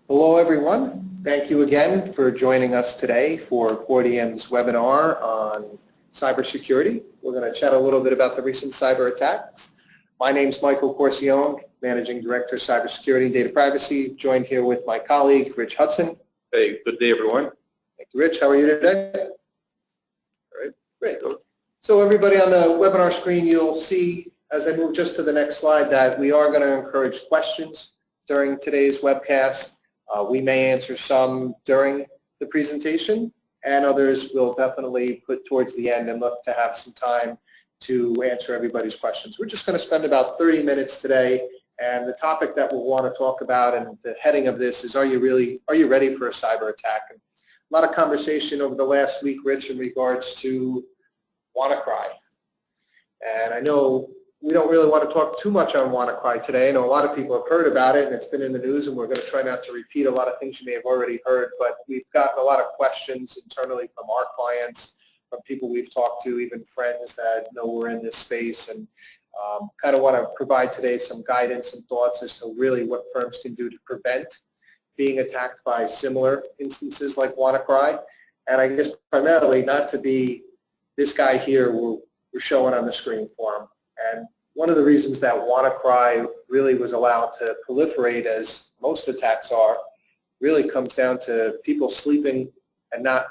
Hello everyone. Thank you again for joining us today for Cordium's webinar on cybersecurity. We're going to chat a little bit about the recent cyber attacks. My name is Michael Corcione, Managing Director of Cybersecurity and Data Privacy, joined here with my colleague, Rich Hudson. Hey, good day everyone. Thank you, Rich. How are you today? All right, great. So everybody on the webinar screen, you'll see as I move just to the next slide that we are going to encourage questions during today's webcast. We may answer some during the presentation, and others we'll definitely put towards the end and look to have some time to answer everybody's questions. We're just going to spend about 30 minutes today, and the topic that we'll want to talk about and the heading of this is, are you ready for a cyber attack? And a lot of conversation over the last week, Rich, in regards to WannaCry. And I know we don't really want to talk too much on WannaCry today. I know a lot of people have heard about it and it's been in the news, and we're going to try not to repeat a lot of things you may have already heard, but we've gotten a lot of questions internally from our clients, from people we've talked to, even friends that know we're in this space, and kind of want to provide today some guidance and thoughts as to really what firms can do to prevent being attacked by similar instances like WannaCry. And I guess primarily not to be this guy here we're showing on the screen for him. And one of the reasons that WannaCry really was allowed to proliferate, as most attacks are, really comes down to people sleeping and not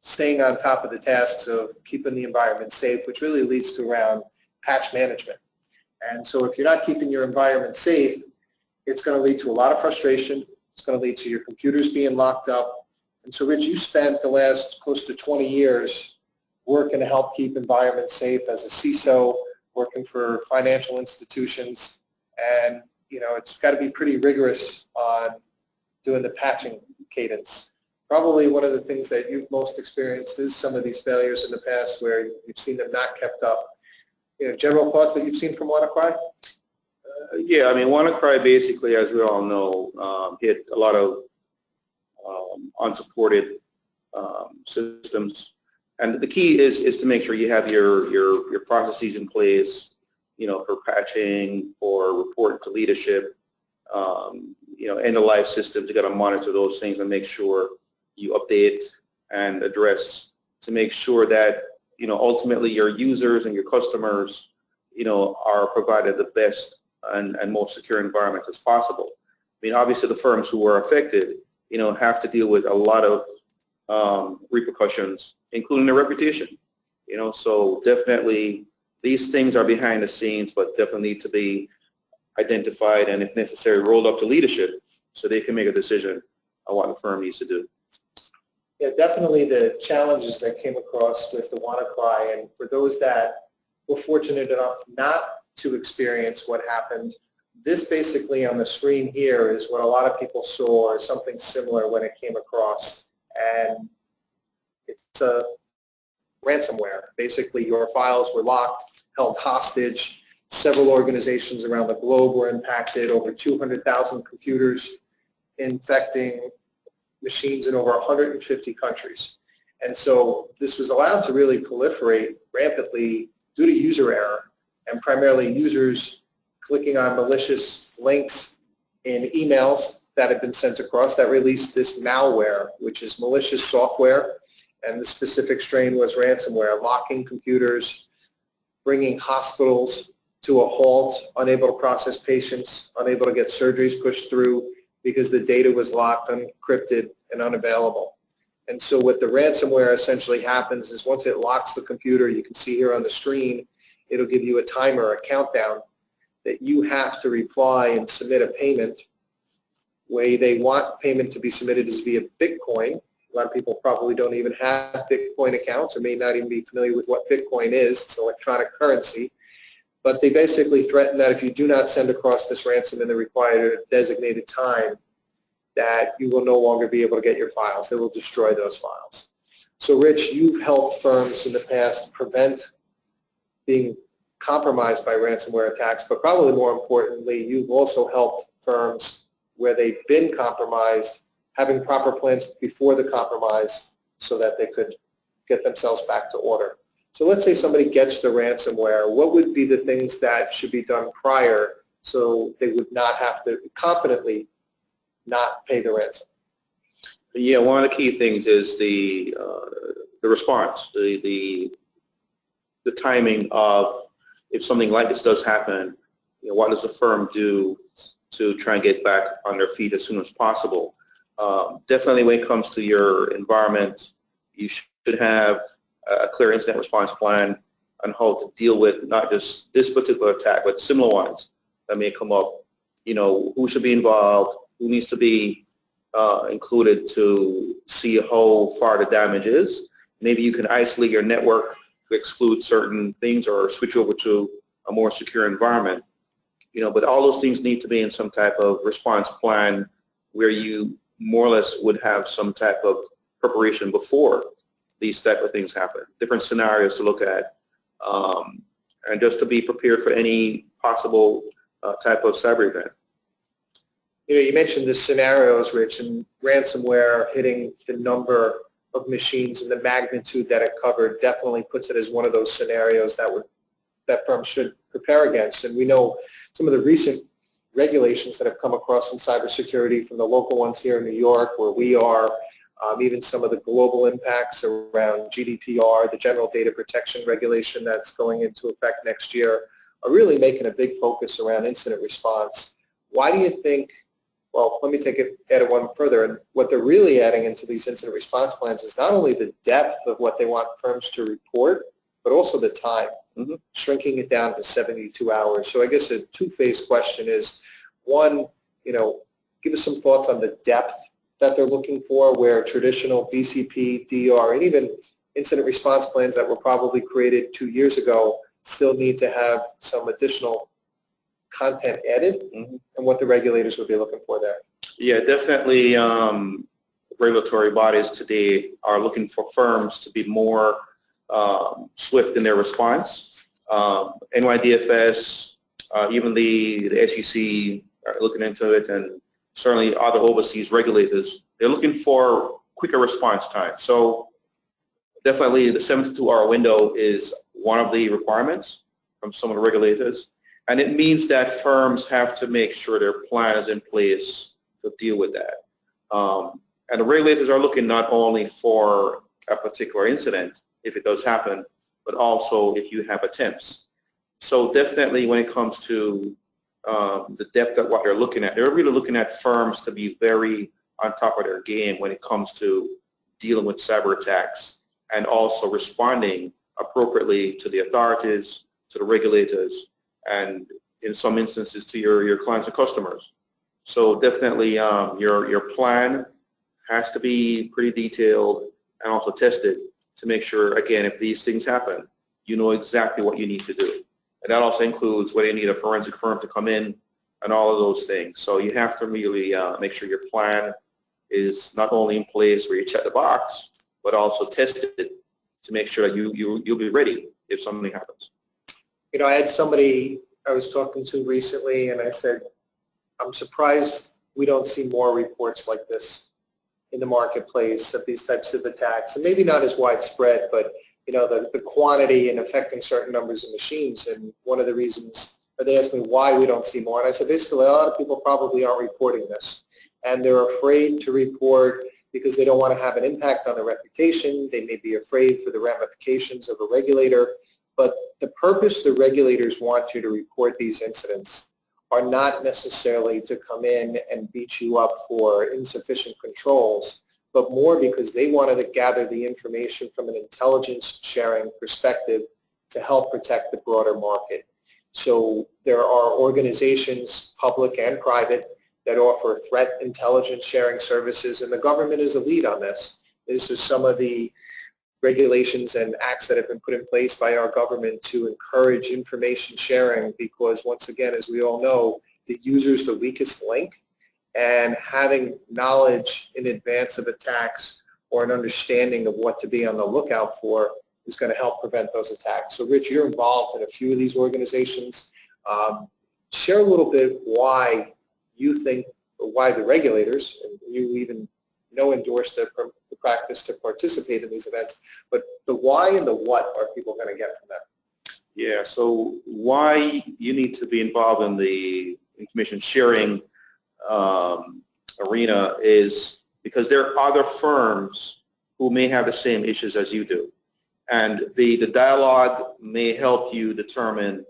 staying on top of the tasks of keeping the environment safe, which really leads to around patch management. And so if you're not keeping your environment safe, it's going to lead to a lot of frustration. It's going to lead to your computers being locked up. And so, Rich, you spent the last close to 20 years working to help keep environments safe as a CISO, working for financial institutions, and it's got to be pretty rigorous on doing the patching cadence. Probably one of the things that you've most experienced is some of these failures in the past where you've seen them not kept up. General thoughts that you've seen from WannaCry? Yeah, I mean, WannaCry basically, as we all know, hit a lot of unsupported systems. And the key is to make sure you have your processes in place, for patching, for reporting to leadership, end-of-life systems. You got to monitor those things and make sure you update and address to make sure that ultimately your users and your customers are provided the best and most secure environment as possible. I mean, obviously the firms who are affected have to deal with a lot of repercussions, including their reputation. So definitely these things are behind the scenes, but definitely need to be identified and, if necessary, rolled up to leadership so they can make a decision on what the firm needs to do. Yeah, definitely the challenges that came across with the WannaCry, and for those that were fortunate enough not to experience what happened, this basically on the screen here is what a lot of people saw or something similar when it came across. And it's a ransomware. Basically, your files were locked, held hostage. Several organizations around the globe were impacted, over 200,000 computers, infecting machines in over 150 countries. And so this was allowed to really proliferate rampantly due to user error, and primarily users clicking on malicious links in emails that had been sent across that released this malware, which is malicious software, and the specific strain was ransomware, locking computers, bringing hospitals to a halt, unable to process patients, unable to get surgeries pushed through because the data was locked, unencrypted, and unavailable. And so what the ransomware essentially happens is once it locks the computer, you can see here on the screen, it'll give you a timer, a countdown, that you have to reply and submit a payment. Way they want payment to be submitted is via Bitcoin. A lot of people probably don't even have Bitcoin accounts or may not even be familiar with what Bitcoin is. It's electronic currency. But they basically threaten that if you do not send across this ransom in the required designated time, that you will no longer be able to get your files. They will destroy those files. So Rich, you've helped firms in the past prevent being compromised by ransomware attacks, but probably more importantly, you've also helped firms where they've been compromised, having proper plans before the compromise so that they could get themselves back to order. So let's say somebody gets the ransomware. What would be the things that should be done prior so they would not have to confidently not pay the ransom? Yeah, one of the key things is the response, the timing of if something like this does happen. What does the firm do to try and get back on their feet as soon as possible? Definitely, when it comes to your environment, you should have a clear incident response plan on how to deal with not just this particular attack, but similar ones that may come up. Who should be involved, who needs to be included to see how far the damage is. Maybe you can isolate your network to exclude certain things or switch over to a more secure environment. But all those things need to be in some type of response plan where you more or less would have some type of preparation before these type of things happen. Different scenarios to look at, and just to be prepared for any possible type of cyber event. You mentioned the scenarios, Rich, and ransomware hitting the number of machines and the magnitude that it covered definitely puts it as one of those scenarios that firms should prepare against. And we know some of the recent regulations that have come across in cybersecurity, from the local ones here in New York, where we are, even some of the global impacts around GDPR, the General Data Protection Regulation that's going into effect next year, are really making a big focus around incident response. Why do you think? Well, let me add it one further. And what they're really adding into these incident response plans is not only the depth of what they want firms to report, but also the time, shrinking it down to 72 hours. So I guess a two-phase question is, one, give us some thoughts on the depth that they're looking for, where traditional BCP, DR, and even incident response plans that were probably created 2 years ago still need to have some additional content added, and what the regulators would be looking for there. Yeah, definitely. Regulatory bodies today are looking for firms to be more swift in their response. NYDFS, even the SEC are looking into it, and certainly other overseas regulators, they're looking for quicker response time. So definitely the 72-hour window is one of the requirements from some of the regulators. And it means that firms have to make sure their plan is in place to deal with that. And the regulators are looking not only for a particular incident, if it does happen, but also if you have attempts. So definitely when it comes to the depth of what they're looking at, they're really looking at firms to be very on top of their game when it comes to dealing with cyber attacks and also responding appropriately to the authorities, to the regulators, and in some instances to your clients and customers. So definitely your plan has to be pretty detailed and also tested to make sure, again, if these things happen, you know exactly what you need to do. And that also includes whether you need a forensic firm to come in and all of those things. So you have to really make sure your plan is not only in place where you check the box, but also tested to make sure that you'll be ready if something happens. I had somebody I was talking to recently, and I said, I'm surprised we don't see more reports like this in the marketplace of these types of attacks, and maybe not as widespread, but the quantity and affecting certain numbers of machines. And one of the reasons, or they asked me why we don't see more, and I said basically a lot of people probably aren't reporting this, and they're afraid to report because they don't want to have an impact on their reputation. They may be afraid for the ramifications of a regulator. But the purpose the regulators want you to report these incidents are not necessarily to come in and beat you up for insufficient controls, but more because they wanted to gather the information from an intelligence sharing perspective to help protect the broader market. So there are organizations, public and private, that offer threat intelligence sharing services, and the government is a lead on this. This is some of the regulations and acts that have been put in place by our government to encourage information sharing, because once again, as we all know, the user is the weakest link, and having knowledge in advance of attacks or an understanding of what to be on the lookout for is going to help prevent those attacks. So Rich, you're involved in a few of these organizations. Share a little bit why you think, or why the regulators, and you even endorse the practice to participate in these events, but the why and the what are people going to get from that? Yeah, so why you need to be involved in the information sharing arena is because there are other firms who may have the same issues as you do. And the dialogue may help you determine,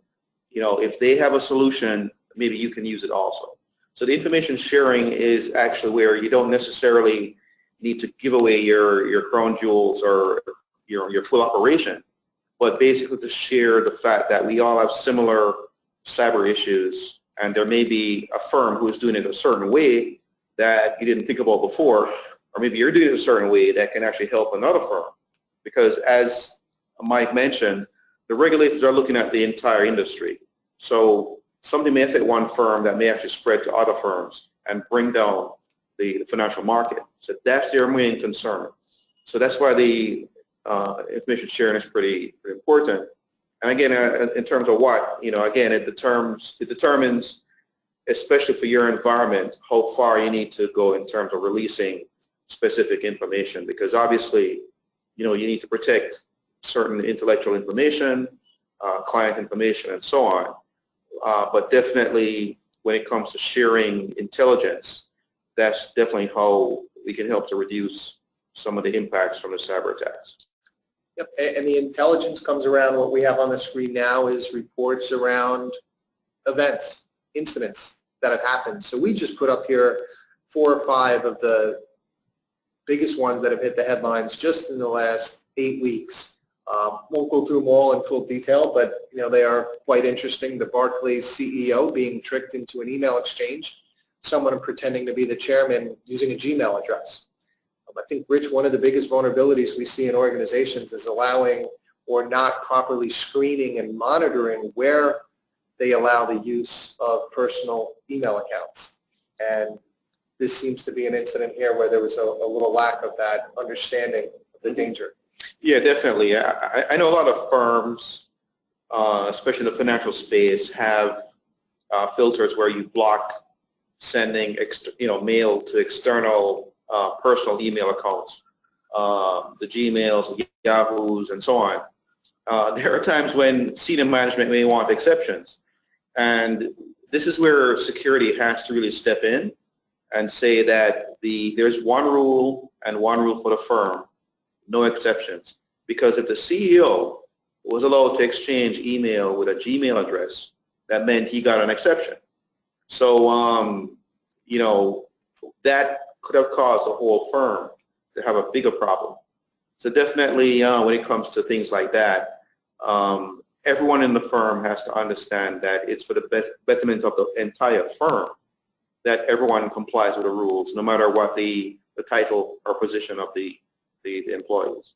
if they have a solution, maybe you can use it also. So the information sharing is actually where you don't necessarily need to give away your crown jewels or your full operation, but basically to share the fact that we all have similar cyber issues, and there may be a firm who is doing it a certain way that you didn't think about before, or maybe you're doing it a certain way that can actually help another firm. Because as Mike mentioned, the regulators are looking at the entire industry. So something may affect one firm that may actually spread to other firms and bring down the financial market. So that's their main concern. So that's why the information sharing is pretty important. And again, in terms of what, again, it determines, especially for your environment, how far you need to go in terms of releasing specific information, because obviously, you need to protect certain intellectual information, client information, and so on. But definitely, when it comes to sharing intelligence, that's definitely how we can help to reduce some of the impacts from the cyber attacks. Yep, and the intelligence comes around. What we have on the screen now is reports around events, incidents that have happened. So we just put up here 4 or 5 of the biggest ones that have hit the headlines just in the last 8 weeks. Won't go through them all in full detail, but they are quite interesting. The Barclays CEO being tricked into an email exchange, someone pretending to be the chairman using a Gmail address. I think, Rich, one of the biggest vulnerabilities we see in organizations is allowing or not properly screening and monitoring where they allow the use of personal email accounts. And this seems to be an incident here where there was a little lack of that understanding of the danger. Yeah, definitely. I know a lot of firms, especially in the financial space, have filters where you block sending mail to external personal email accounts, the Gmails, the Yahoos, and so on. There are times when senior management may want exceptions, and this is where security has to really step in and say that there's one rule and one rule for the firm, no exceptions. Because if the CEO was allowed to exchange email with a Gmail address, that meant he got an exception. So, that could have caused the whole firm to have a bigger problem. So definitely when it comes to things like that, everyone in the firm has to understand that it's for the betterment of the entire firm that everyone complies with the rules, no matter what the title or position of the employees.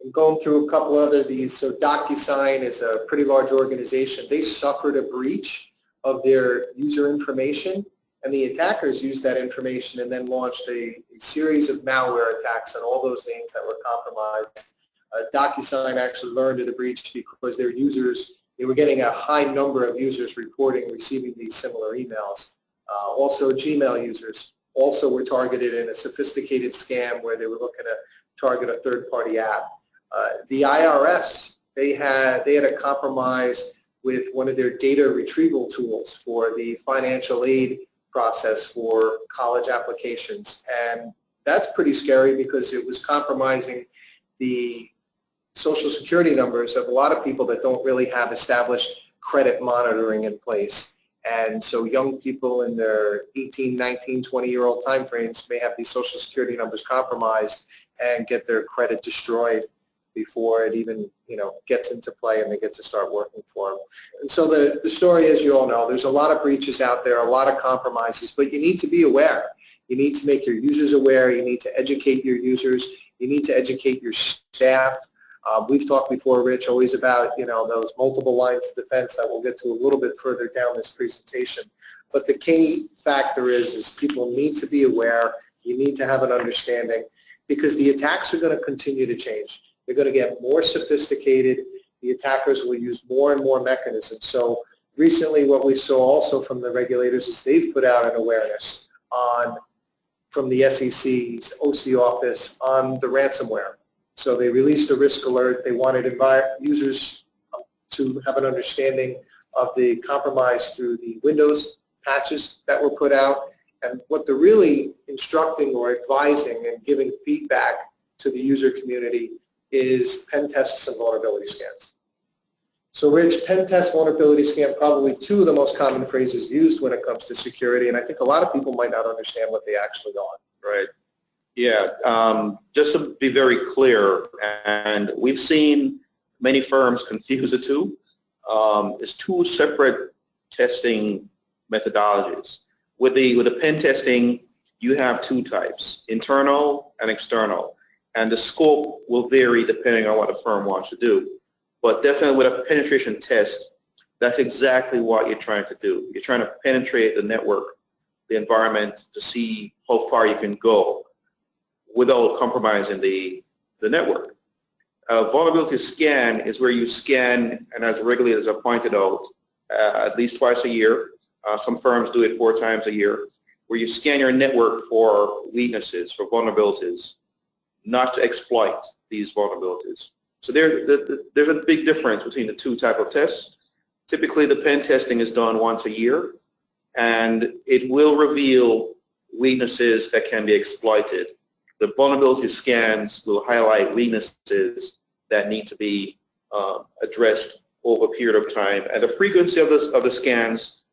I'm going through a couple other of these. So DocuSign is a pretty large organization. They suffered a breach of their user information, and the attackers used that information and then launched a series of malware attacks on all those names that were compromised. DocuSign actually learned of the breach because their users, they were getting a high number of users reporting receiving these similar emails. Also, Gmail users also were targeted in a sophisticated scam where they were looking to target a third-party app. The IRS, they had a compromise with one of their data retrieval tools for the financial aid process for college applications, and that's pretty scary because it was compromising the social security numbers of a lot of people that don't really have established credit monitoring in place. And so young people in their 18, 19, 20-year-old time frames may have these social security numbers compromised and get their credit destroyed before it even gets into play and they get to start working for them. And so the story, as you all know, there's a lot of breaches out there, a lot of compromises, but you need to be aware. You need to make your users aware. You need to educate your users. You need to educate your staff. We've talked before, Rich, always about those multiple lines of defense that we'll get to a little bit further down this presentation. But the key factor is people need to be aware. You need to have an understanding because the attacks are going to continue to change. They're going to get more sophisticated. The attackers will use more and more mechanisms. So recently what we saw also from the regulators is they've put out an awareness from the SEC's OC office on the ransomware. So they released a risk alert. They wanted users to have an understanding of the compromise through the Windows patches that were put out. And what they're really instructing or advising and giving feedback to the user community is pen tests and vulnerability scans. So Rich, pen test, vulnerability scan, probably two of the most common phrases used when it comes to security, and I think a lot of people might not understand what they actually are. Right. Yeah. Just to be very clear, and we've seen many firms confuse the two. It's two separate testing methodologies. With the pen testing, you have two types, internal and external, and the scope will vary depending on what the firm wants to do. But definitely with a penetration test, that's exactly what you're trying to do. You're trying to penetrate the network, the environment, to see how far you can go without compromising the network. A vulnerability scan is where you scan, and as regularly as I pointed out, at least twice a year. Some firms do it 4 times a year, where you scan your network for weaknesses, for vulnerabilities, not to exploit these vulnerabilities. So there's a big difference between the two types of tests. Typically, the pen testing is done once a year, and it will reveal weaknesses that can be exploited. The vulnerability scans will highlight weaknesses that need to be addressed over a period of time. And the frequency of the scans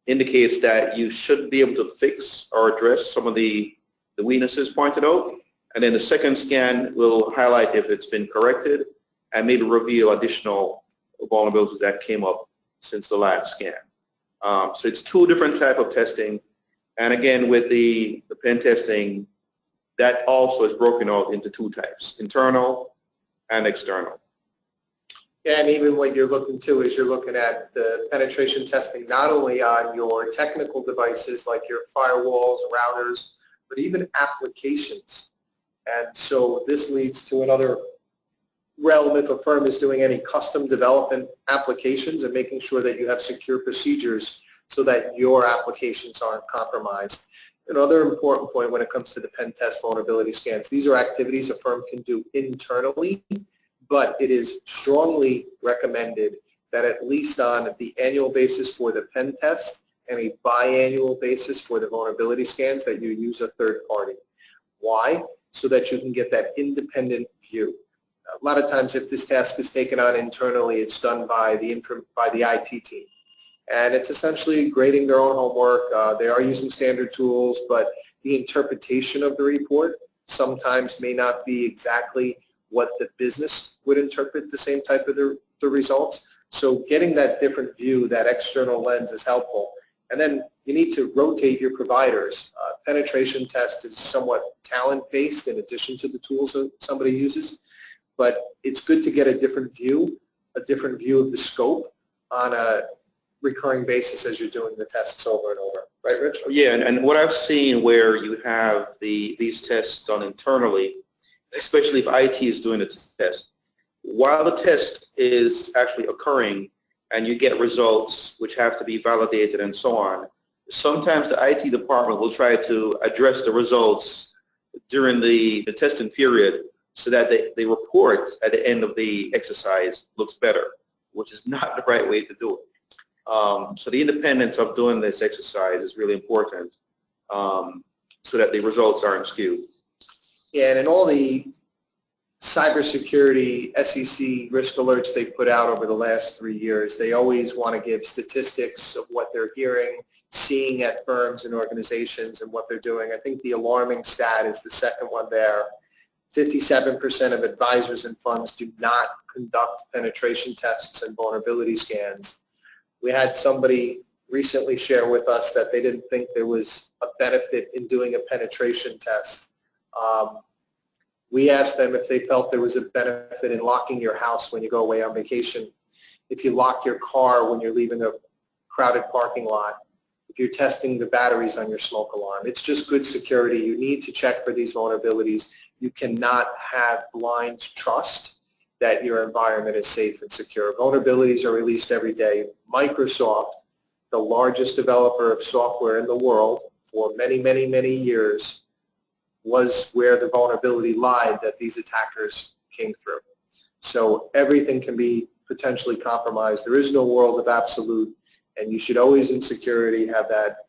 indicates that you should be able to fix or address some of the weaknesses pointed out. And then the second scan will highlight if it's been corrected and maybe reveal additional vulnerabilities that came up since the last scan. So it's two different types of testing. And again, with the pen testing, that also is broken out into two types, internal and external. Yeah, and even what you're looking to is you're looking at the penetration testing not only on your technical devices like your firewalls, routers, but even applications. And so this leads to another realm if a firm is doing any custom development applications and making sure that you have secure procedures so that your applications aren't compromised. Another important point when it comes to the pen test vulnerability scans, these are activities a firm can do internally, but it is strongly recommended that at least on the annual basis for the pen test and a biannual basis for the vulnerability scans that you use a third party. Why? So that you can get that independent view. A lot of times if this task is taken on internally, it's done by the IT team. And it's essentially grading their own homework. They are using standard tools, but the interpretation of the report sometimes may not be exactly what the business would interpret the same type of the results. So getting that different view, that external lens is helpful. And then you need to rotate your providers. Penetration test is somewhat talent-based in addition to the tools that somebody uses. But it's good to get a different view of the scope on a recurring basis as you're doing the tests over and over. Right, Rich? Yeah, and what I've seen where you have these tests done internally, especially if IT is doing the test, while the test is actually occurring and you get results which have to be validated and so on, sometimes the IT department will try to address the results during the testing period so that the report at the end of the exercise looks better, which is not the right way to do it. So the independence of doing this exercise is really important so that the results aren't skewed. Yeah, and in all the cybersecurity SEC risk alerts they put out over the last 3 years, they always want to give statistics of what they're hearing, seeing at firms and organizations and what they're doing. I think the alarming stat is the second one there. 57% of advisors and funds do not conduct penetration tests and vulnerability scans. We had somebody recently share with us that they didn't think there was a benefit in doing a penetration test. We asked them if they felt there was a benefit in locking your house when you go away on vacation, if you lock your car when you're leaving a crowded parking lot, if you're testing the batteries on your smoke alarm. It's just good security. You need to check for these vulnerabilities. You cannot have blind trust that your environment is safe and secure. Vulnerabilities are released every day. Microsoft, the largest developer of software in the world for many, many, many years, was where the vulnerability lied that these attackers came through. So everything can be potentially compromised. There is no world of absolute, and you should always in security have that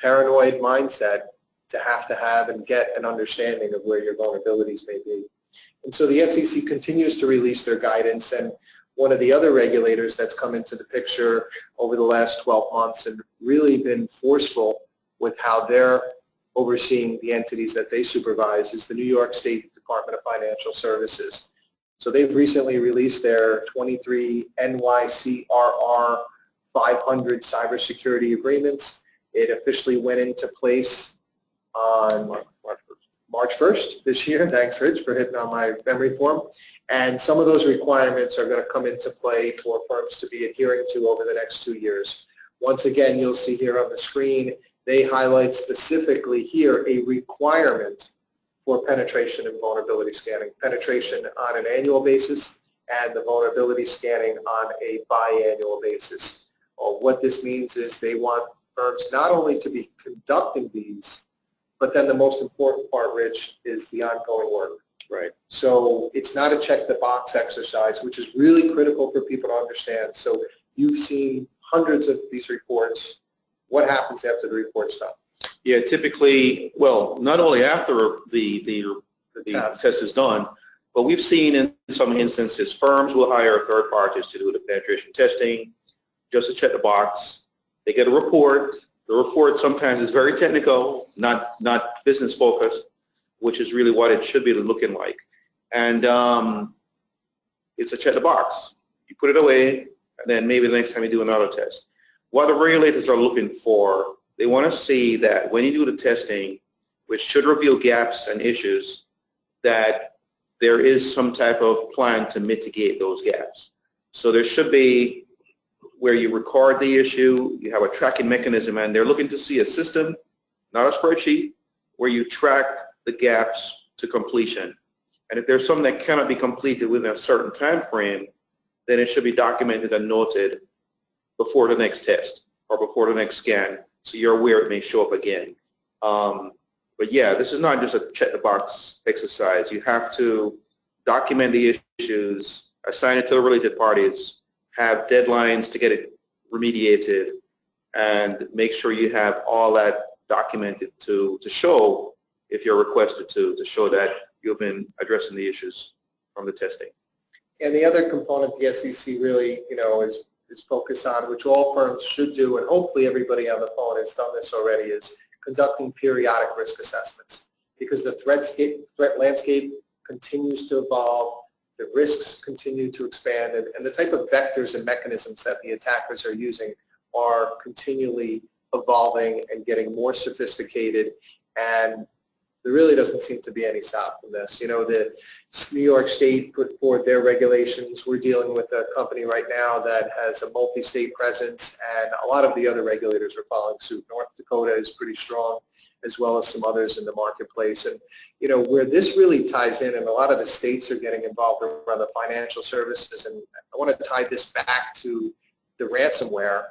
paranoid mindset to have and get an understanding of where your vulnerabilities may be. And so the SEC continues to release their guidance, and one of the other regulators that's come into the picture over the last 12 months and really been forceful with how they're overseeing the entities that they supervise is the New York State Department of Financial Services. So they've recently released their 23 NYCRR 500 cybersecurity agreements. It officially went into place on March 1st this year. Thanks, Rich, for hitting on my memory form. And some of those requirements are going to come into play for firms to be adhering to over the next 2 years. Once again, you'll see here on the screen, they highlight specifically here a requirement for penetration and vulnerability scanning. Penetration on an annual basis and the vulnerability scanning on a biannual basis. What this means is they want firms not only to be conducting these, but then the most important part, Rich, is the ongoing work. Right. So it's not a check the box exercise, which is really critical for people to understand. So you've seen hundreds of these reports. What happens after the report's done? Yeah, typically, well, not only after the test is done, but we've seen in some instances firms will hire third parties to do the penetration testing just to check the box. They get a report. The report sometimes is very technical, not business focused, which is really what it should be looking like. And it's a check the box. You put it away, and then maybe the next time you do another test. What the regulators are looking for, they want to see that when you do the testing, which should reveal gaps and issues, that there is some type of plan to mitigate those gaps. So there should be where you record the issue, you have a tracking mechanism, and they're looking to see a system, not a spreadsheet, where you track the gaps to completion. And if there's something that cannot be completed within a certain time frame, then it should be documented and noted before the next test or before the next scan, so you're aware it may show up again. But yeah, this is not just a check the box exercise. You have to document the issues, assign it to the related parties, have deadlines to get it remediated, and make sure you have all that documented to show, if you're requested to show that you've been addressing the issues from the testing. And the other component the SEC really, is focused on, which all firms should do, and hopefully everybody on the phone has done this already, is conducting periodic risk assessments, because the threat landscape continues to evolve, the risks continue to expand, and the type of vectors and mechanisms that the attackers are using are continually evolving and getting more sophisticated, and there really doesn't seem to be any stop from this. The New York State put forward their regulations. We're dealing with a company right now that has a multi-state presence, and a lot of the other regulators are following suit. North Dakota is pretty strong, as well as some others in the marketplace. And, where this really ties in, and a lot of the states are getting involved around the financial services, and I want to tie this back to the ransomware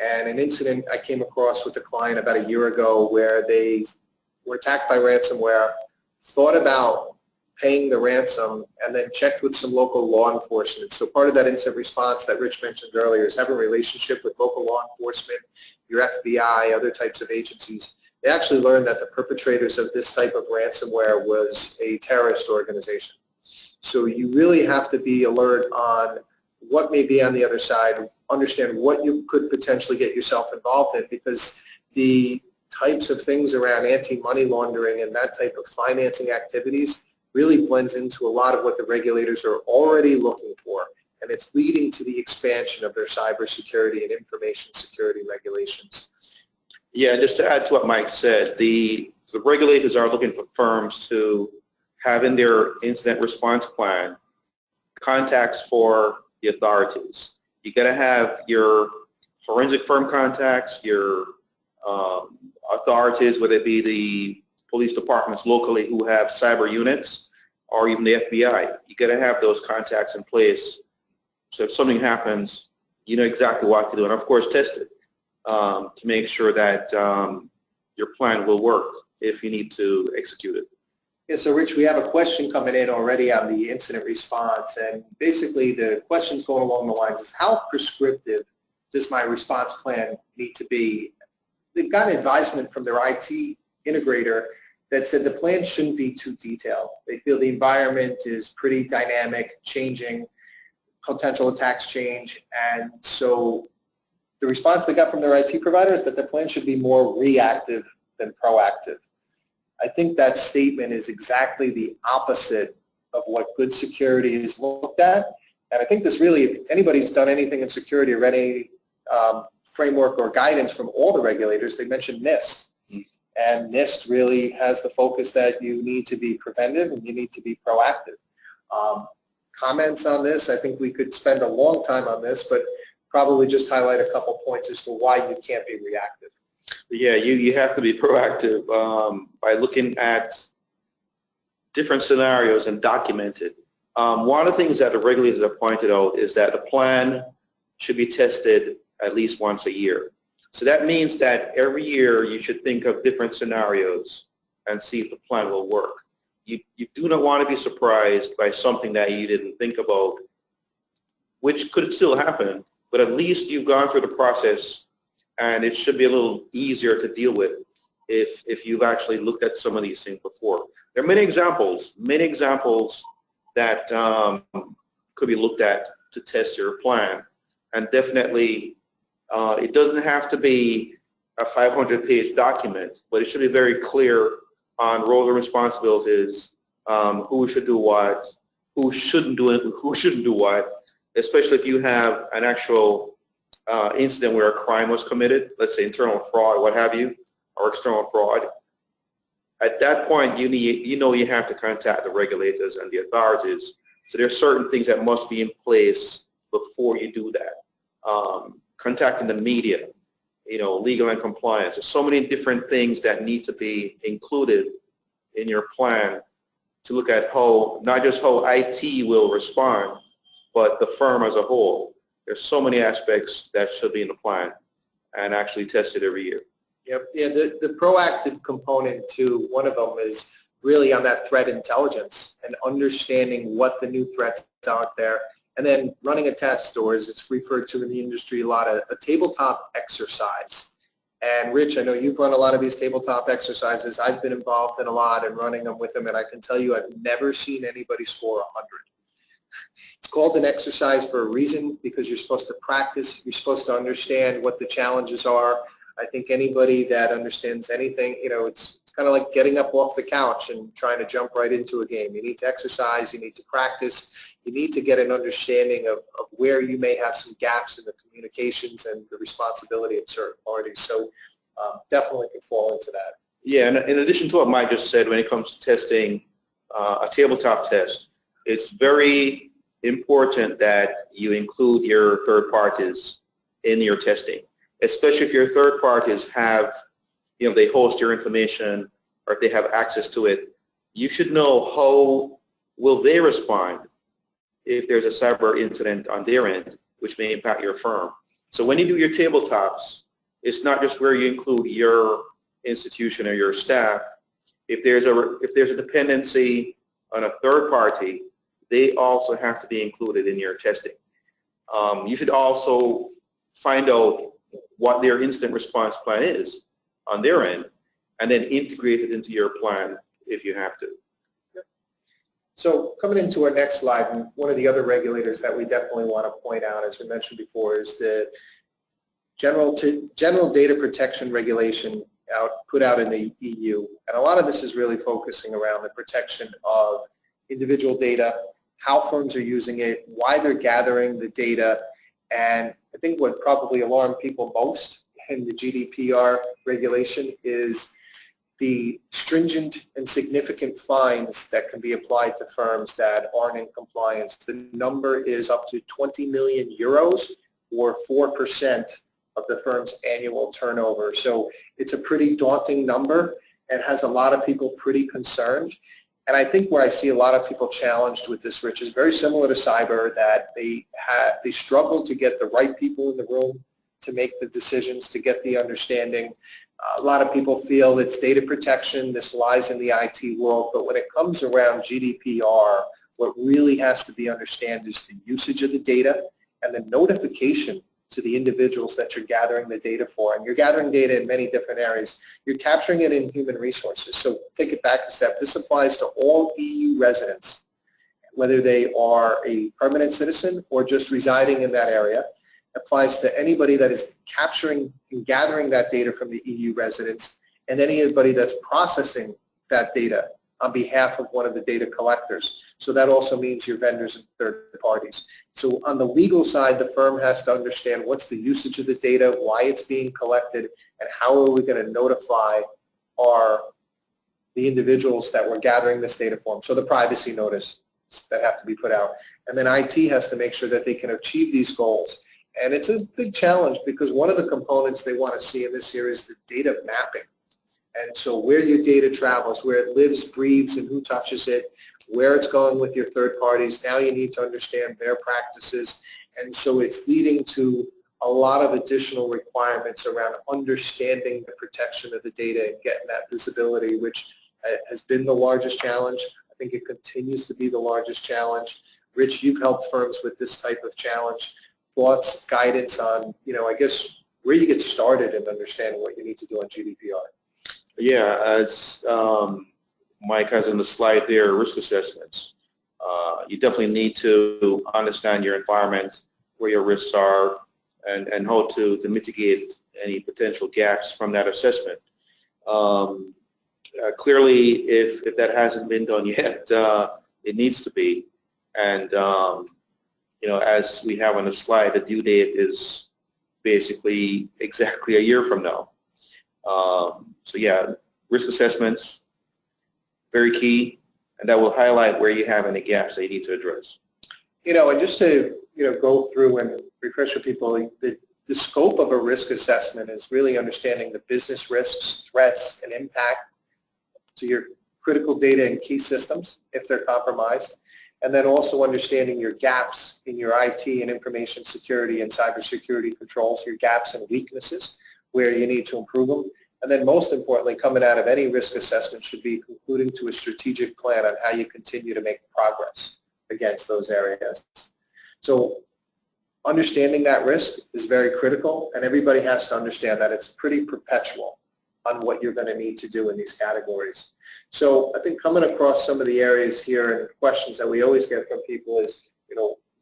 and an incident I came across with a client about a year ago where they were attacked by ransomware, thought about paying the ransom, and then checked with some local law enforcement. So part of that incident response that Rich mentioned earlier is having a relationship with local law enforcement, your FBI, other types of agencies. They actually learned that the perpetrators of this type of ransomware was a terrorist organization. So you really have to be alert on what may be on the other side, understand what you could potentially get yourself involved in, because the types of things around anti-money laundering and that type of financing activities really blends into a lot of what the regulators are already looking for, and it's leading to the expansion of their cybersecurity and information security regulations. Yeah, just to add to what Mike said, the regulators are looking for firms to have in their incident response plan contacts for the authorities. You got to have your forensic firm contacts, your authorities, whether it be the police departments locally who have cyber units, or even the FBI. You got to have those contacts in place, so if something happens, you know exactly what to do, and of course test it to make sure that your plan will work if you need to execute it. Yeah, so Rich, we have a question coming in already on the incident response, and basically the question's going along the lines is, how prescriptive does my response plan need to be they've gotten advisement from their IT integrator that said the plan shouldn't be too detailed. They feel the environment is pretty dynamic, changing, potential attacks change, and so the response they got from their IT provider is that the plan should be more reactive than proactive. I think that statement is exactly the opposite of what good security is looked at, and I think this really, if anybody's done anything in security or read any framework or guidance from all the regulators, they mentioned NIST. And NIST really has the focus that you need to be preventive and you need to be proactive. Comments on this, I think we could spend a long time on this, but probably just highlight a couple points as to why you can't be reactive. Yeah, you have to be proactive by looking at different scenarios and document it. One of the things that the regulators have pointed out is that the plan should be tested at least once a year. So that means that every year you should think of different scenarios and see if the plan will work. You do not want to be surprised by something that you didn't think about, which could still happen, but at least you've gone through the process and it should be a little easier to deal with if you've actually looked at some of these things before. There are many examples that could be looked at to test your plan, and definitely it doesn't have to be a 500-page document, but it should be very clear on roles and responsibilities, who should do what, who shouldn't do it, who shouldn't do what, especially if you have an actual incident where a crime was committed, let's say internal fraud, what have you, or external fraud. At that point, you have to contact the regulators and the authorities. So there are certain things that must be in place before you do that. Contacting the media, legal and compliance. There's so many different things that need to be included in your plan to look at how, not just how IT will respond, but the firm as a whole. There's so many aspects that should be in the plan and actually tested every year. Yep. Yeah, the proactive component too, one of them is really on that threat intelligence and understanding what the new threats out there, and then running a test, or as it's referred to in the industry a lot, a tabletop exercise. And Rich, I know you've run a lot of these tabletop exercises. I've been involved in a lot and running them with them, and I can tell you I've never seen anybody score 100. It's called an exercise for a reason, because you're supposed to practice, you're supposed to understand what the challenges are. I think anybody that understands anything, it's kind of like getting up off the couch and trying to jump right into a game. You need to exercise, you need to practice, you need to get an understanding of where you may have some gaps in the communications and the responsibility of certain parties. So definitely can fall into that. Yeah, and in addition to what Mike just said, when it comes to testing a tabletop test, it's very important that you include your third parties in your testing, especially if your third parties have, they host your information, or if they have access to it. You should know how will they respond if there's a cyber incident on their end, which may impact your firm. So when you do your tabletops, it's not just where you include your institution or your staff. If there's a dependency on a third party, they also have to be included in your testing. You should also find out what their incident response plan is on their end, and then integrate it into your plan if you have to. So coming into our next slide, and one of the other regulators that we definitely want to point out, as we mentioned before, is the General Data Protection Regulation put out in the EU. And a lot of this is really focusing around the protection of individual data, how firms are using it, why they're gathering the data, and I think what probably alarmed people most in the GDPR regulation is the stringent and significant fines that can be applied to firms that aren't in compliance. The number is up to 20 million euros, or 4% of the firm's annual turnover. So it's a pretty daunting number and has a lot of people pretty concerned. And I think where I see a lot of people challenged with this, Rich, is very similar to cyber, that they struggle to get the right people in the room to make the decisions, to get the understanding. A lot of people feel it's data protection, this lies in the IT world, but when it comes around GDPR, what really has to be understood is the usage of the data and the notification to the individuals that you're gathering the data for. And you're gathering data in many different areas. You're capturing it in human resources. So take it back a step. This applies to all EU residents, whether they are a permanent citizen or just residing in that area. It applies to anybody that is capturing and gathering that data from the EU residents, and anybody that's processing that data on behalf of one of the data collectors. So that also means your vendors and third parties. So on the legal side, the firm has to understand what's the usage of the data, why it's being collected, and how are we going to notify the individuals that we're gathering this data from. So the privacy notice that have to be put out. And then IT has to make sure that they can achieve these goals. And it's a big challenge because one of the components they want to see in this here is the data mapping. And so where your data travels, where it lives, breathes, and who touches it, where it's going with your third parties. Now you need to understand their practices. And so it's leading to a lot of additional requirements around understanding the protection of the data and getting that visibility, which has been the largest challenge. I think it continues to be the largest challenge. Rich, you've helped firms with this type of challenge. Thoughts, guidance on, I guess, where you get started in understanding what you need to do on GDPR. Yeah, as Mike has in the slide there, risk assessments. You definitely need to understand your environment, where your risks are, and how to mitigate any potential gaps from that assessment. Clearly, if that hasn't been done yet, it needs to be. And as we have on the slide, the due date is basically exactly a year from now. So yeah, risk assessments, very key, and that will highlight where you have any gaps that you need to address. And just to go through and refresh your people, the scope of a risk assessment is really understanding the business risks, threats, and impact to your critical data and key systems if they're compromised, and then also understanding your gaps in your IT and information security and cybersecurity controls, your gaps and weaknesses where you need to improve them. And then most importantly, coming out of any risk assessment should be concluding to a strategic plan on how you continue to make progress against those areas. So understanding that risk is very critical, and everybody has to understand that it's pretty perpetual on what you're going to need to do in these categories. So I think coming across some of the areas here and questions that we always get from people is,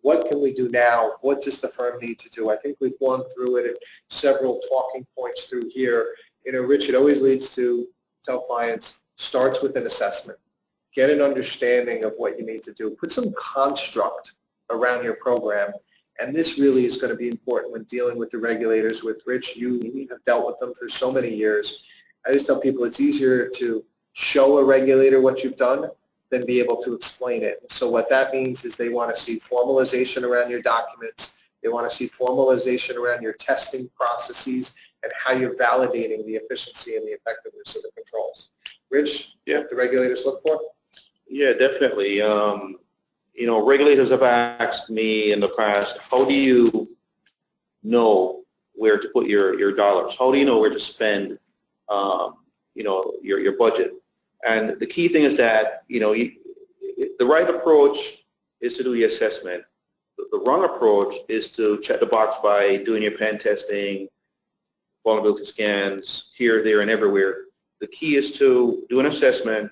what can we do now? What does the firm need to do? I think we've gone through it at several talking points through here. Rich, it always leads to tell clients, starts with an assessment. Get an understanding of what you need to do. Put some construct around your program. And this really is going to be important when dealing with the regulators. With Rich, you have dealt with them for so many years. I always tell people it's easier to show a regulator what you've done than be able to explain it. So what that means is they want to see formalization around your documents. They want to see formalization around your testing processes and how you're validating the efficiency and the effectiveness of the controls. Rich, what the regulators look for? Yeah, definitely. Regulators have asked me in the past, how do you know where to put your dollars? How do you know where to spend, your budget? And the key thing is that, the right approach is to do the assessment. The wrong approach is to check the box by doing your pen testing, vulnerability scans, here, there, and everywhere. The key is to do an assessment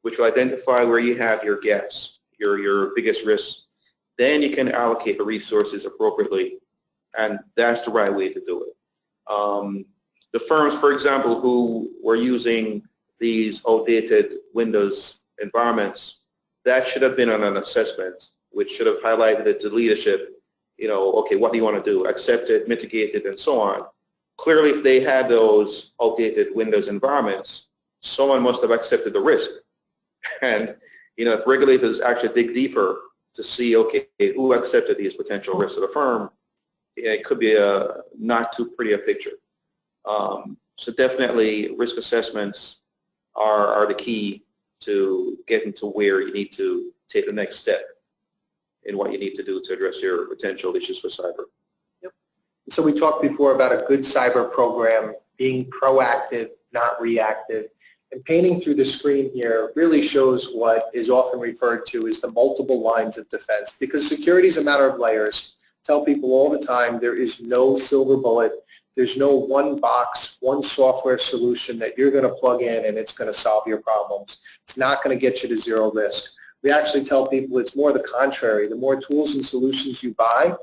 which will identify where you have your gaps, your biggest risks. Then you can allocate the resources appropriately, and that's the right way to do it. The firms, for example, who were using these outdated Windows environments, that should have been on an assessment, which should have highlighted it to leadership, okay, what do you want to do? Accept it, mitigate it, and so on. Clearly, if they had those outdated Windows environments, someone must have accepted the risk. And, if regulators actually dig deeper to see, okay, who accepted these potential risks of the firm, it could be a not too pretty a picture. So definitely risk assessments are the key to getting to where you need to take the next step in what you need to do to address your potential issues for cyber. Yep. So we talked before about a good cyber program being proactive, not reactive. And painting through the screen here really shows what is often referred to as the multiple lines of defense, because security is a matter of layers. tell people all the time, there is no silver bullet. There's no one box, one software solution that you're going to plug in and it's going to solve your problems. It's not going to get you to zero risk. We actually tell people it's more the contrary. The more tools and solutions you buy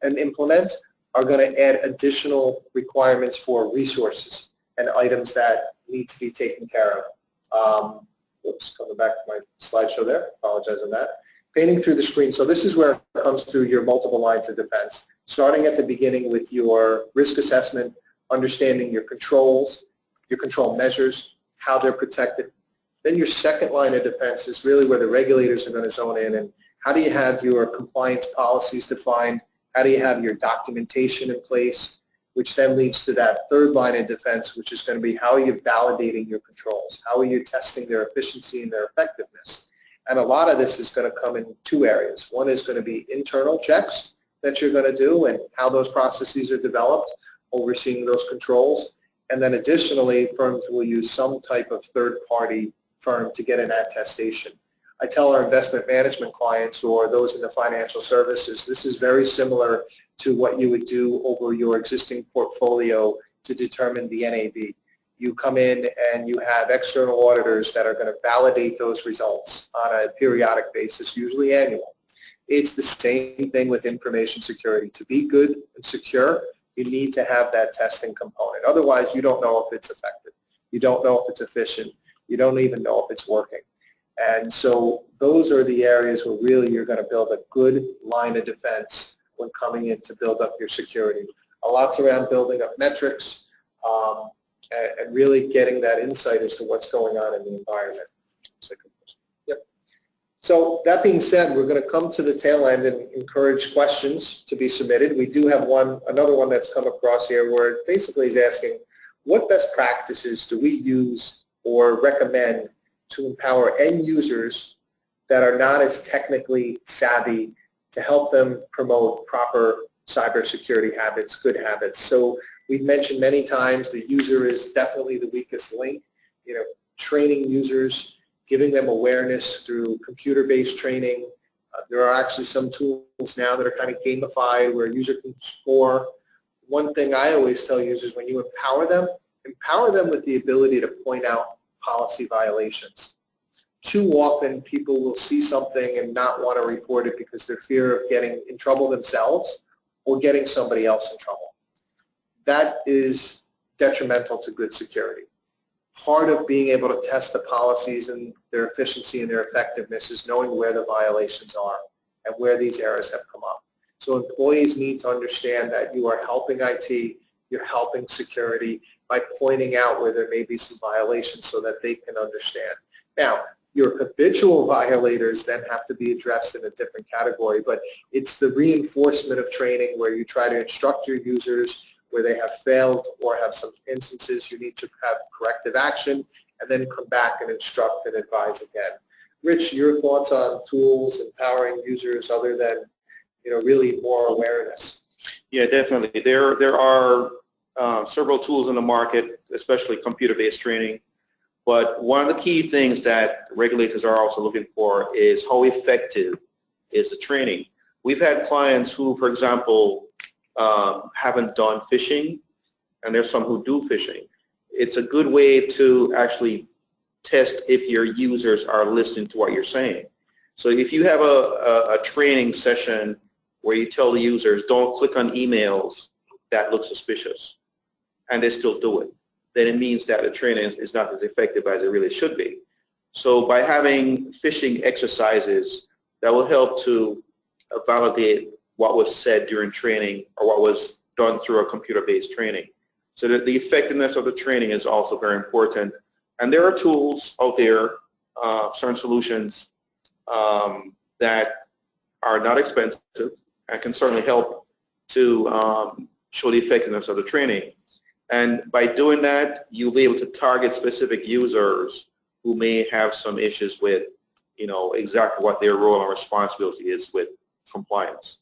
and implement are going to add additional requirements for resources and items that need to be taken care of. Oops, coming back to my slideshow there. Apologize on that. Painting through the screen. So this is where it comes through your multiple lines of defense. Starting at the beginning with your risk assessment, understanding your controls, your control measures, how they're protected. Then your second line of defense is really where the regulators are going to zone in, and how do you have your compliance policies defined? How do you have your documentation in place? Which then leads to that third line of defense, which is going to be how are you validating your controls? How are you testing their efficiency and their effectiveness? And a lot of this is going to come in two areas. One is going to be internal checks that you're going to do and how those processes are developed, overseeing those controls. And then additionally, firms will use some type of third-party firm to get an attestation. I tell our investment management clients or those in the financial services, this is very similar to what you would do over your existing portfolio to determine the NAV. You come in and you have external auditors that are going to validate those results on a periodic basis, usually annual. It's the same thing with information security. To be good and secure, you need to have that testing component. Otherwise, you don't know if it's effective. You don't know if it's efficient. You don't even know if it's working. And so those are the areas where really you're going to build a good line of defense when coming in to build up your security. A lot's around building up metrics and really getting that insight as to what's going on in the environment. Yep. So that being said, we're going to come to the tail end and encourage questions to be submitted. We do have another one that's come across here where it basically is asking, what best practices do we use or recommend to empower end users that are not as technically savvy to help them promote proper cybersecurity habits, good habits? So we've mentioned many times the user is definitely the weakest link. You know, training users, giving them awareness through computer-based training. There are actually some tools now that are kind of gamified where a user can score. One thing I always tell users, when you empower them with the ability to point out policy violations. Too often people will see something and not want to report it because they're fear of getting in trouble themselves or getting somebody else in trouble. That is detrimental to good security. Part of being able to test the policies and their efficiency and their effectiveness is knowing where the violations are and where these errors have come up. So employees need to understand that you are helping IT, you're helping security by pointing out where there may be some violations so that they can understand. Now, your habitual violators then have to be addressed in a different category, but it's the reinforcement of training where you try to instruct your users where they have failed or have some instances you need to have corrective action and then come back and instruct and advise again. Rich, your thoughts on tools empowering users other than, really more awareness? Yeah, definitely. There are several tools in the market, especially computer-based training. But one of the key things that regulators are also looking for is how effective is the training. We've had clients who, for example, haven't done phishing, and there's some who do phishing. It's a good way to actually test if your users are listening to what you're saying. So if you have a training session where you tell the users, don't click on emails that look suspicious, and they still do it, then it means that the training is not as effective as it really should be. So by having phishing exercises, that will help to validate what was said during training or what was done through a computer-based training. So that the effectiveness of the training is also very important. And there are tools out there, certain solutions that are not expensive and can certainly help to show the effectiveness of the training. And by doing that, you'll be able to target specific users who may have some issues with, exactly what their role and responsibility is with compliance.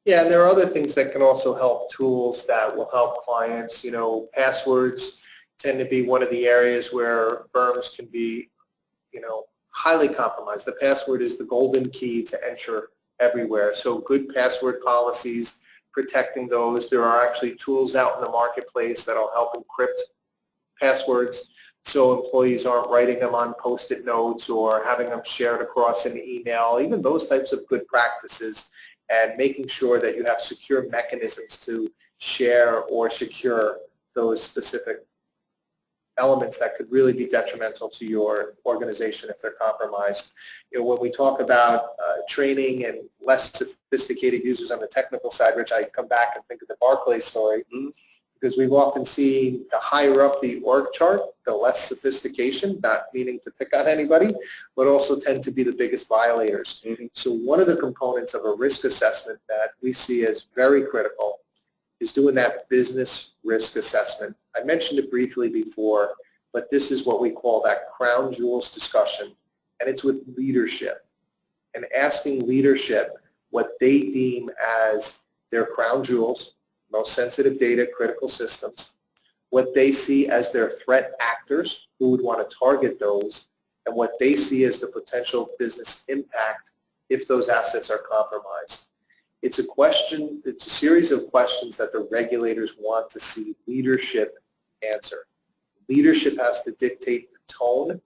Yeah, and there are other things that can also help, tools that will help clients. Passwords tend to be one of the areas where firms can be, highly compromised. The password is the golden key to enter everywhere. So good password policies, protecting those. There are actually tools out in the marketplace that'll help encrypt passwords so employees aren't writing them on Post-it notes or having them shared across an email, even those types of good practices, and making sure that you have secure mechanisms to share or secure those specific elements that could really be detrimental to your organization if they're compromised. You know, when we talk about training and less sophisticated users on the technical side, Rich, I come back and think of the Barclays story, because we've often seen the higher up the org chart, the less sophistication, not meaning to pick on anybody, but also tend to be the biggest violators. So one of the components of a risk assessment that we see as very critical is doing that business risk assessment. I mentioned it briefly before, but this is what we call that crown jewels discussion, and it's with leadership, and asking leadership what they deem as their crown jewels, most sensitive data, critical systems, what they see as their threat actors, who would want to target those, and what they see as the potential business impact if those assets are compromised. It's a question, it's a series of questions that the regulators want to see leadership answer. Leadership has to dictate the tone.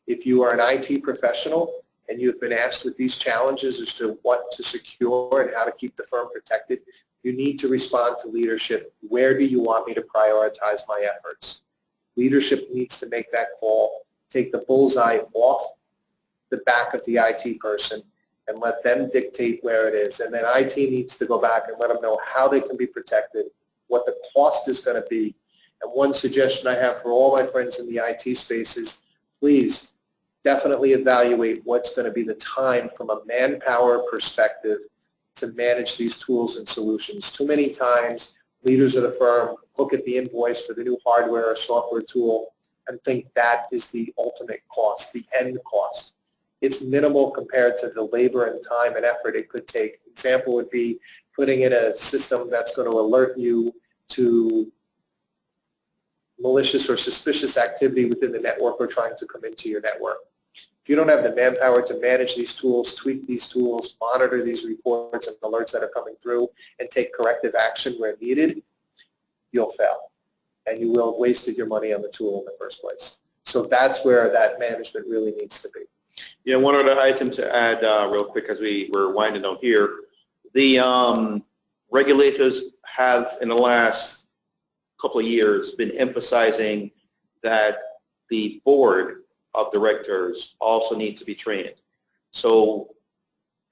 If you are an IT professional and you've been asked with these challenges as to what to secure and how to keep the firm protected, you need to respond to leadership. Where do you want me to prioritize my efforts? Leadership needs to make that call, take the bullseye off the back of the IT person and let them dictate where it is. And then IT needs to go back and let them know how they can be protected, what the cost is going to be. And one suggestion I have for all my friends in the IT space is, please definitely evaluate what's going to be the time from a manpower perspective to manage these tools and solutions. Too many times, leaders of the firm look at the invoice for the new hardware or software tool and think that is the ultimate cost, the end cost. It's minimal compared to the labor and time and effort it could take. Example would be putting in a system that's going to alert you to malicious or suspicious activity within the network or trying to come into your network. If you don't have the manpower to manage these tools, tweak these tools, monitor these reports and alerts that are coming through, and take corrective action where needed, you'll fail. And you will have wasted your money on the tool in the first place. So that's where that management really needs to be. Yeah, one other item to add real quick as we're winding down here. The regulators have, in the last couple of years, been emphasizing that the board of directors also need to be trained. So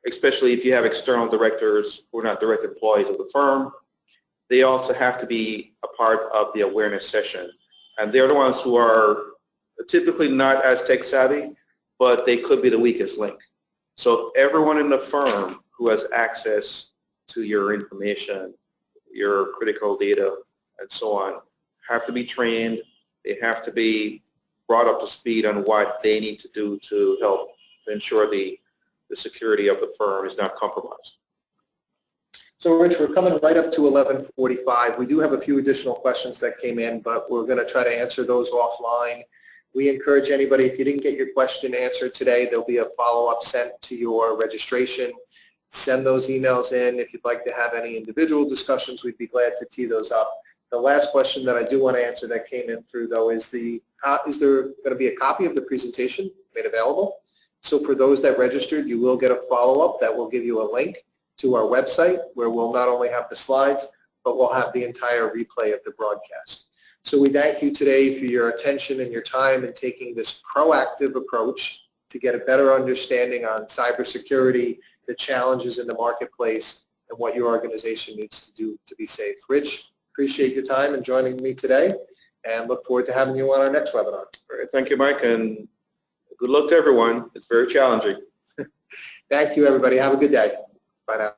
especially if you have external directors who are not direct employees of the firm, they also have to be a part of the awareness session. And they're the ones who are typically not as tech savvy, but they could be the weakest link. So everyone in the firm who has access to your information, your critical data, and so on, have to be trained. They have to be brought up to speed on what they need to do to help ensure the security of the firm is not compromised. So Rich, we're coming right up to 11:45. We do have a few additional questions that came in, but we're going to try to answer those offline. We encourage anybody, if you didn't get your question answered today, there'll be a follow-up sent to your registration. Send those emails in. If you'd like to have any individual discussions, we'd be glad to tee those up. The last question that I do want to answer that came in through, though, is there going to be a copy of the presentation made available? So for those that registered, you will get a follow-up that will give you a link to our website where we'll not only have the slides, but we'll have the entire replay of the broadcast. So we thank you today for your attention and your time in taking this proactive approach to get a better understanding on cybersecurity, the challenges in the marketplace, and what your organization needs to do to be safe. Rich, appreciate your time and joining me today, and look forward to having you on our next webinar. Great. Thank you, Mike, and good luck to everyone. It's very challenging. Thank you, everybody. Have a good day. Bye now.